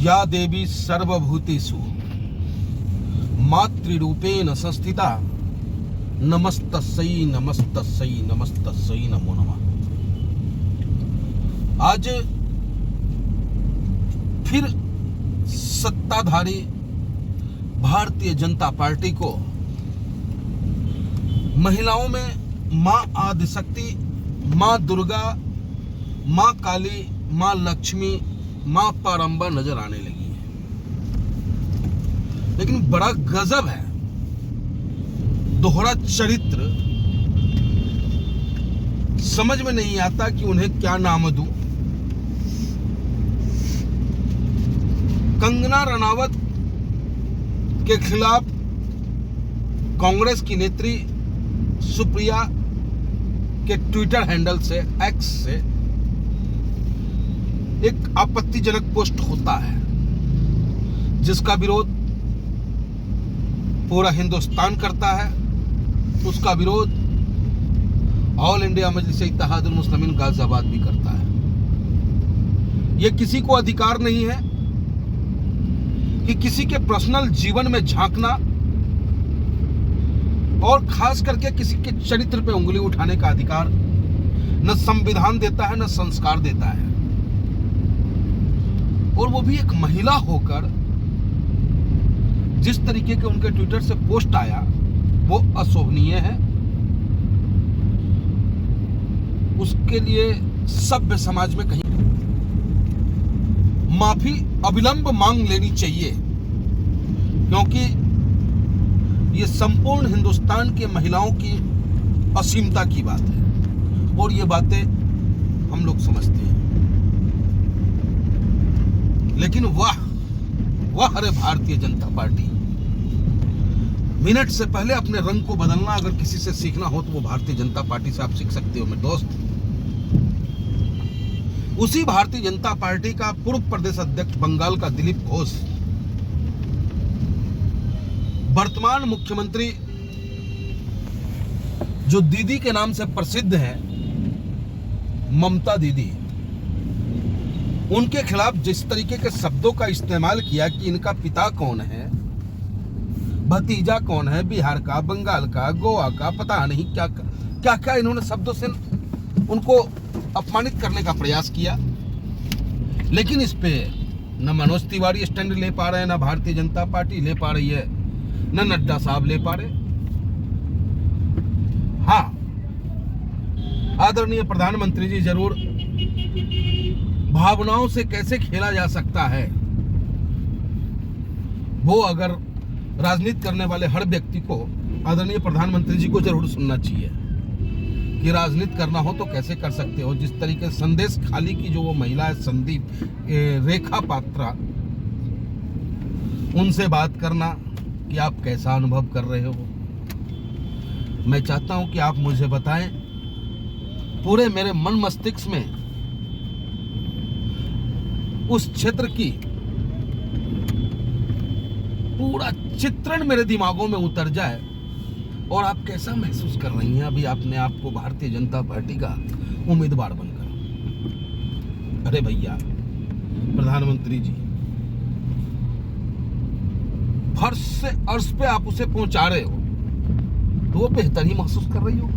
या देवी सर्वभूतेषु मातृरूपेण संस्थिता नमस्तस्यै नमस्तस्यै नमस्तस्यै नमो नमः। आज फिर सत्ताधारी भारतीय जनता पार्टी को महिलाओं में मां आदिशक्ति, मां दुर्गा, मां काली, मां लक्ष्मी, मां पारंबा नजर आने लगी है। लेकिन बड़ा गजब है, दोहरा चरित्र। समझ में नहीं आता कि उन्हें क्या नाम दूं। कंगना रनावत के खिलाफ कांग्रेस की नेत्री सुप्रिया के ट्विटर हैंडल से, एक्स से, एक आपत्तिजनक पोस्ट होता है जिसका विरोध पूरा हिंदुस्तान करता है। उसका विरोध ऑल इंडिया मजलिस इत्तेहादुल मुस्लिमीन गाजियाबाद भी करता है। यह किसी को अधिकार नहीं है कि किसी के पर्सनल जीवन में झांकना और खास करके किसी के चरित्र पे उंगली उठाने का अधिकार न संविधान देता है, न संस्कार देता है। और वो भी एक महिला होकर जिस तरीके के उनके ट्विटर से पोस्ट आया वो अशोभनीय है। उसके लिए सभ्य समाज में कहीं माफी अविलंब मांग लेनी चाहिए, क्योंकि ये संपूर्ण हिंदुस्तान के महिलाओं की असीमता की बात है और ये बातें हम लोग समझते हैं। लेकिन वाह अरे भारतीय जनता पार्टी, मिनट से पहले अपने रंग को बदलना अगर किसी से सीखना हो तो वो भारतीय जनता पार्टी से आप सीख सकते हो मेरे दोस्त। उसी भारतीय जनता पार्टी का पूर्व प्रदेश अध्यक्ष बंगाल का दिलीप घोष, वर्तमान मुख्यमंत्री जो दीदी के नाम से प्रसिद्ध है, ममता दीदी, उनके खिलाफ जिस तरीके के शब्दों का इस्तेमाल किया कि इनका पिता कौन है, भतीजा कौन है, बिहार का, बंगाल का, गोवा का, पता नहीं क्या क्या इन्होंने शब्दों से उनको अपमानित करने का प्रयास किया। लेकिन इस पे न मनोज तिवारी स्टैंड ले पा रहे हैं, न भारतीय जनता पार्टी ले पा रही है, न नड्डा साहब ले पा रहे। हाँ, आदरणीय प्रधानमंत्री जी जरूर भावनाओं से कैसे खेला जा सकता है वो अगर राजनीति करने वाले हर व्यक्ति को, आदरणीय प्रधानमंत्री जी को जरूर सुनना चाहिए कि राजनीति करना हो तो कैसे कर सकते हो। जिस तरीके से संदेश खाली की जो वो महिला है संदीप रेखा पात्रा, उनसे बात करना कि आप कैसा अनुभव कर रहे हो। मैं चाहता हूं कि आप मुझे बताएं, पूरे मेरे मन मस्तिष्क में उस क्षेत्र की पूरा चित्रण मेरे दिमागों में उतर जाए और आप कैसा महसूस कर रही हैं अभी अपने आप को भारतीय जनता पार्टी का उम्मीदवार बनकर। अरे भैया प्रधानमंत्री जी, फर्श से अर्श पे आप उसे पहुंचा रहे हो तो वो बेहतर ही महसूस कर रही हो।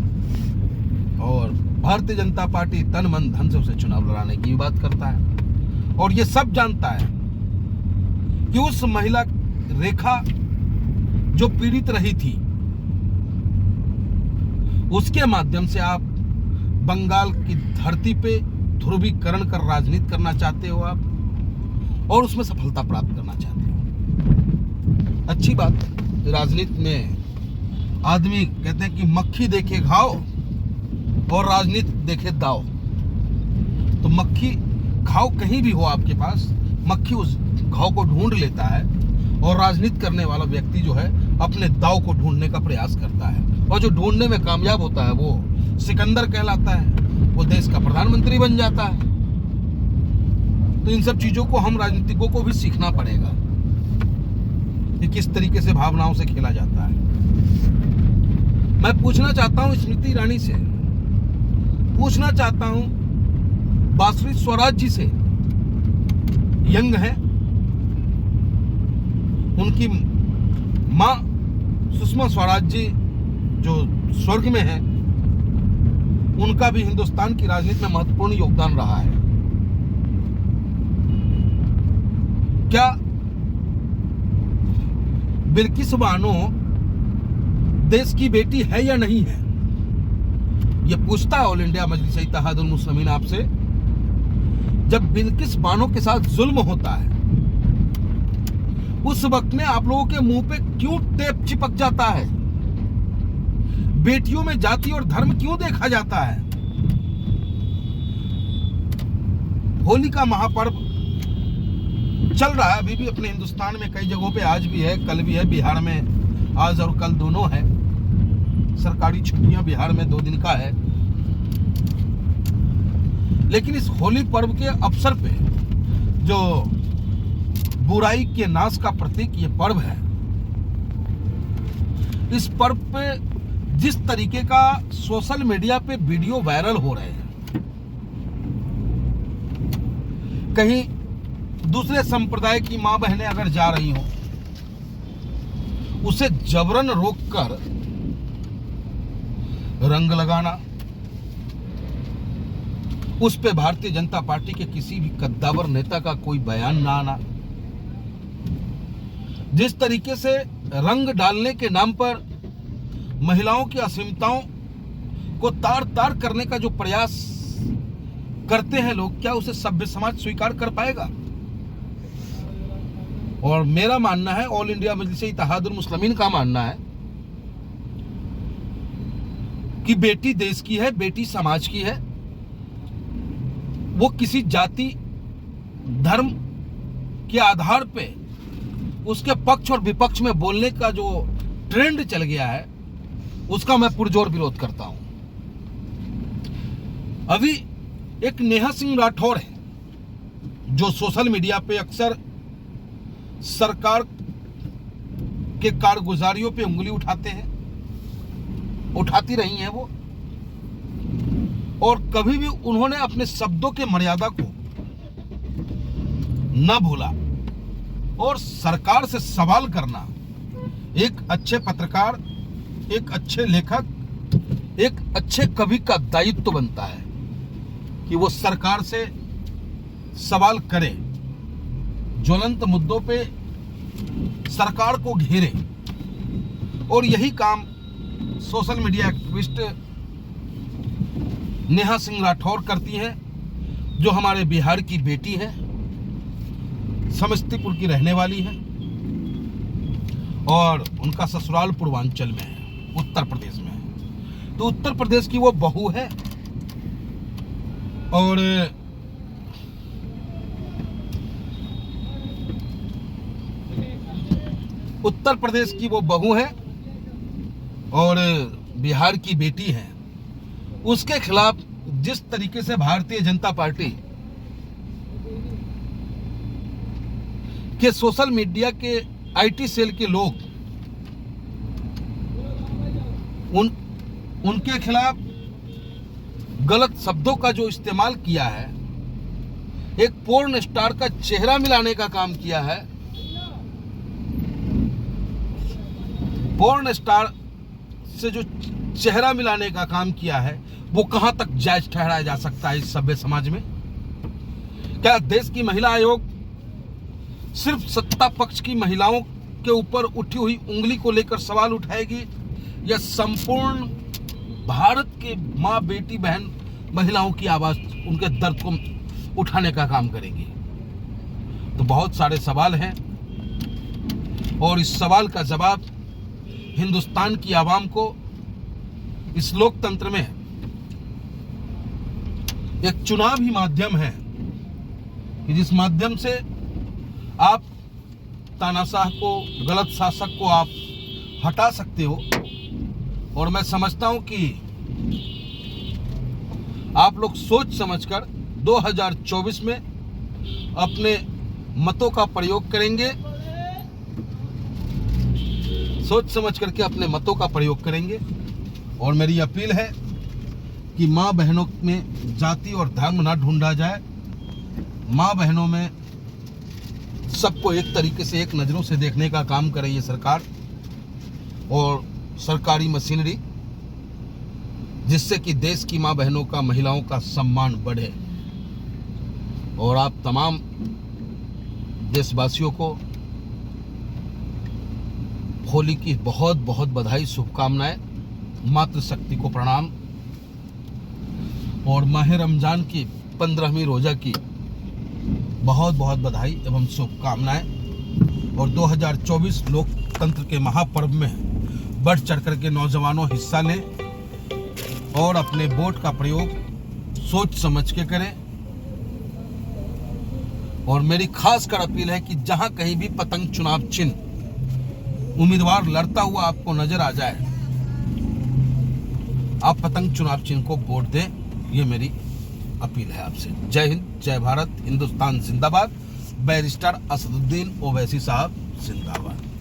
और भारतीय जनता पार्टी तन मन धन से उसे चुनाव लड़ाने की बात करता है और ये सब जानता है कि उस महिला रेखा जो पीड़ित रही थी उसके माध्यम से आप बंगाल की धरती पे ध्रुवीकरण कर राजनीति करना चाहते हो आप, और उसमें सफलता प्राप्त करना चाहते हो। अच्छी बात, राजनीति में आदमी कहते हैं कि मक्खी देखे घाव और राजनीति देखे दाव। तो मक्खी घाव कहीं भी हो आपके पास, मक्खी उस घाव को ढूंढ लेता है और राजनीति करने वाला व्यक्ति जो है अपने दाव को ढूंढने का प्रयास करता है, और जो ढूंढने में कामयाब होता है वो सिकंदर कहलाता है, वो देश का प्रधानमंत्री बन जाता है। तो इन सब चीजों को हम राजनीतिकों को भी सीखना पड़ेगा कि किस तरीके से भावनाओं से खेला जाता है। मैं पूछना चाहता हूं स्मृति ईरानी से, पूछना चाहता हूं बासुरी स्वराज जी से, यंग है, उनकी माँ सुषमा स्वराज जी जो स्वर्ग में है, उनका भी हिंदुस्तान की राजनीति में महत्वपूर्ण योगदान रहा है। क्या बिल्किस बानो देश की बेटी है या नहीं है? यह पूछता है ऑल इंडिया मजलिस इत्तेहादुल मुस्लिमीन आपसे। जब बिल्किस बानो के साथ जुल्म होता है, उस वक्त में आप लोगों के मुंह पे क्यों टेप चिपक जाता है? बेटियों में जाति और धर्म क्यों देखा जाता है? होली का महापर्व चल रहा है अभी भी अपने हिंदुस्तान में, कई जगहों पे आज भी है, कल भी है। बिहार में आज और कल दोनों है। सरकारी छुट्टियां बिहार में 2 दिन का है। लेकिन इस होली पर्व के अवसर पे जो बुराई के नाश का प्रतीक ये पर्व है, इस पर्व पे जिस तरीके का सोशल मीडिया पे वीडियो वायरल हो रहे हैं, कहीं दूसरे संप्रदाय की मां बहनें अगर जा रही हो, उसे जबरन रोककर रंग लगाना, उस पे भारतीय जनता पार्टी के किसी भी कद्दावर नेता का कोई बयान ना आना, जिस तरीके से रंग डालने के नाम पर महिलाओं की असीमताओं को तार तार करने का जो प्रयास करते हैं लोग, क्या उसे सभ्य समाज स्वीकार कर पाएगा? और मेरा मानना है, ऑल इंडिया मजलिस इत्तेहादुल मुस्लिमीन का मानना है कि बेटी देश की है, बेटी समाज की है। वो किसी जाति धर्म के आधार पे उसके पक्ष और विपक्ष में बोलने का जो ट्रेंड चल गया है, उसका मैं पुरजोर विरोध करता हूं। अभी एक नेहा सिंह राठौर है जो सोशल मीडिया पे अक्सर सरकार के कारगुजारियों पे उंगली उठाते हैं, उठाती रही हैं वो, और कभी भी उन्होंने अपने शब्दों के मर्यादा को न भूला। और सरकार से सवाल करना एक अच्छे पत्रकार, एक अच्छे लेखक, एक अच्छे कवि का दायित्व बनता है कि वो सरकार से सवाल करे, ज्वलंत मुद्दों पे सरकार को घेरे। और यही काम social media activist Neha Singh Rathore करती है, जो हमारे बिहार की बेटी है, समस्तीपुर की रहने वाली है और उनका ससुराल पूर्वांचल में है, उत्तर प्रदेश में है। तो उत्तर प्रदेश की वो बहू है और उत्तर प्रदेश की वो बहू है और बिहार की बेटी है। उसके खिलाफ जिस तरीके से भारतीय जनता पार्टी के सोशल मीडिया के आईटी सेल के लोग उनके खिलाफ गलत शब्दों का जो इस्तेमाल किया है, एक पोर्न स्टार का चेहरा मिलाने का काम किया है, पोर्न स्टार से जो चेहरा मिलाने का काम किया है, वो कहां तक जायज ठहराया जा सकता है इस सभ्य समाज में? क्या देश की महिला आयोग सिर्फ सत्ता पक्ष की महिलाओं के ऊपर उठी हुई उंगली को लेकर सवाल उठाएगी, या संपूर्ण भारत के माँ, बेटी, बहन, महिलाओं की आवाज, उनके दर्द को उठाने का काम करेगी? तो बहुत सारे सवाल हैं और इस सवाल का जवाब हिंदुस्तान की आवाम को इस लोकतंत्र में एक चुनाव ही माध्यम है कि जिस माध्यम से आप तानाशाह को, गलत शासक को आप हटा सकते हो। और मैं समझता हूं कि आप लोग सोच समझकर 2024 में अपने मतों का प्रयोग करेंगे, सोच समझ करके अपने मतों का प्रयोग करेंगे। और मेरी अपील है कि माँ बहनों में जाति और धर्म ना ढूंढा जाए, माँ बहनों में सबको एक तरीके से, एक नज़रों से देखने का काम करे ये सरकार और सरकारी मशीनरी, जिससे कि देश की माँ बहनों का, महिलाओं का सम्मान बढ़े। और आप तमाम देशवासियों को होली की बहुत बहुत बधाई, शुभकामनाएं, मातृशक्ति को प्रणाम और माह रमजान की 15वीं रोजा की बहुत बहुत बधाई एवं शुभकामनाएं। और 2024 लोकतंत्र के महापर्व में बढ़ चढ़ कर के नौजवानों हिस्सा लें और अपने वोट का प्रयोग सोच समझ के करें। और मेरी खास कर अपील है कि जहां कहीं भी पतंग चुनाव चिन्ह उम्मीदवार लड़ता हुआ आपको नजर आ जाए, आप पतंग चुनाव चिन्ह को वोट दें, ये मेरी अपील है आपसे। जय हिंद, जय भारत, हिंदुस्तान जिंदाबाद। बैरिस्टर असदुद्दीन ओवैसी साहब जिंदाबाद।